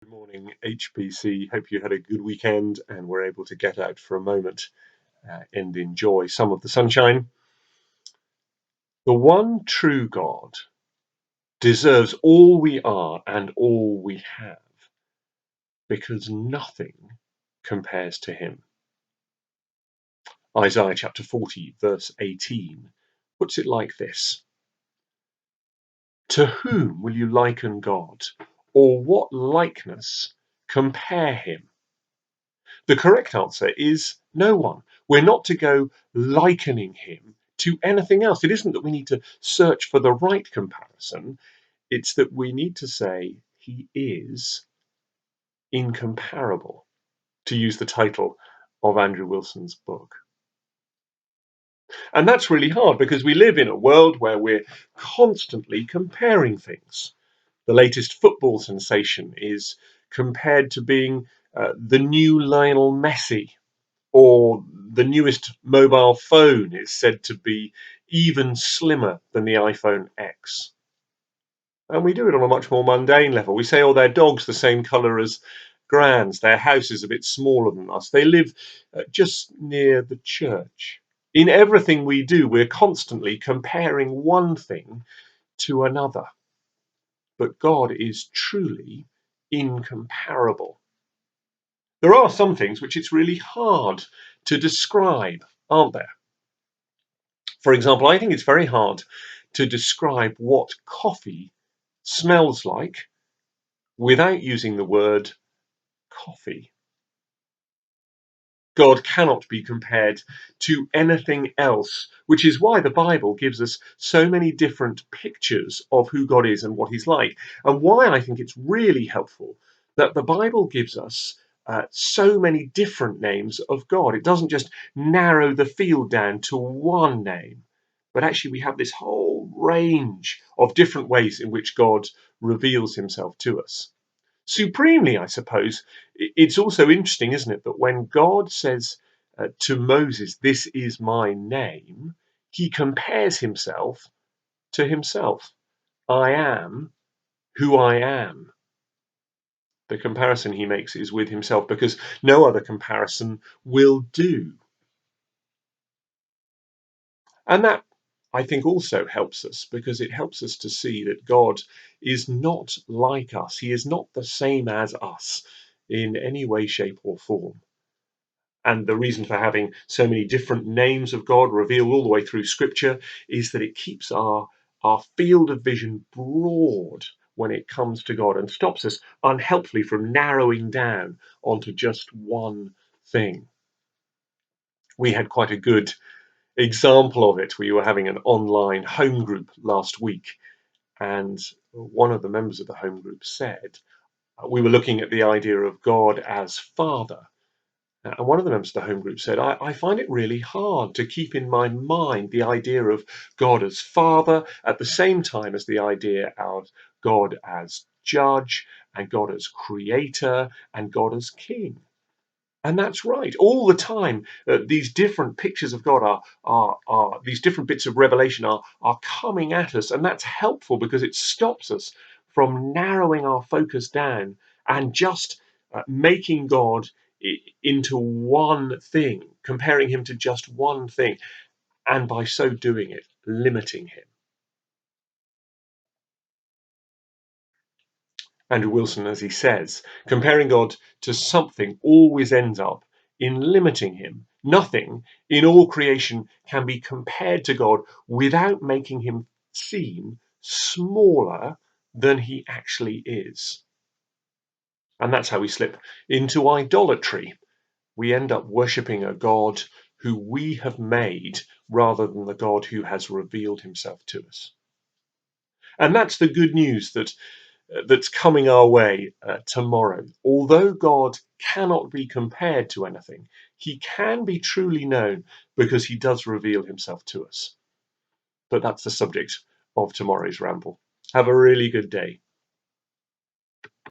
Good morning, HPC. Hope you had a good weekend and were able to get out for a moment and enjoy some of the sunshine. The one true God deserves all we are and all we have because nothing compares to him. Isaiah chapter 40, verse 18 puts it like this: To whom will you liken God, or what likeness compare him? The correct answer is no one. We're not to go likening him to anything else. It isn't that we need to search for the right comparison. It's that we need to say he is incomparable, to use the title of Andrew Wilson's book. And that's really hard because we live in a world where we're constantly comparing things. The latest football sensation is compared to being the new Lionel Messi, or the newest mobile phone is said to be even slimmer than the iPhone X. And we do it on a much more mundane level. We say, oh, their dog's the same colour as Gran's, their house is a bit smaller than us, they live just near the church. In everything we do, we're constantly comparing one thing to another. But God is truly incomparable. There are some things which it's really hard to describe, aren't there? For example, I think it's very hard to describe what coffee smells like without using the word coffee. God cannot be compared to anything else, which is why the Bible gives us so many different pictures of who God is and what he's like, and why I think it's really helpful that the Bible gives us so many different names of God. It doesn't just narrow the field down to one name, but actually we have this whole range of different ways in which God reveals himself to us. Supremely, I suppose, it's also interesting, isn't it, that when God says to Moses, "This is my name," he compares himself to himself. I am who I am. The comparison he makes is with himself because no other comparison will do. And that, I think, also helps us because it helps us to see that God is not like us. He is not the same as us in any way, shape, or form. And the reason for having so many different names of God revealed all the way through Scripture is that it keeps our field of vision broad when it comes to God and stops us unhelpfully from narrowing down onto just one thing. We had quite a good example of it. We were having an online home group last week, and one of the members of the home group said, we were looking at the idea of God as Father. And one of the members of the home group said, I find it really hard to keep in my mind the idea of God as Father at the same time as the idea of God as Judge and God as Creator and God as King. And that's right. All the time, these different pictures of God are these different bits of revelation are coming at us, and that's helpful because it stops us from narrowing our focus down and just making God into one thing, comparing him to just one thing, and by so doing it, limiting him. Andrew Wilson, as he says, comparing God to something always ends up in limiting him. Nothing in all creation can be compared to God without making him seem smaller than he actually is. And that's how we slip into idolatry. We end up worshipping a God who we have made rather than the God who has revealed himself to us. And that's the good news that's coming our way tomorrow. Although God cannot be compared to anything, he can be truly known because he does reveal himself to us. But that's the subject of tomorrow's ramble. Have a really good day.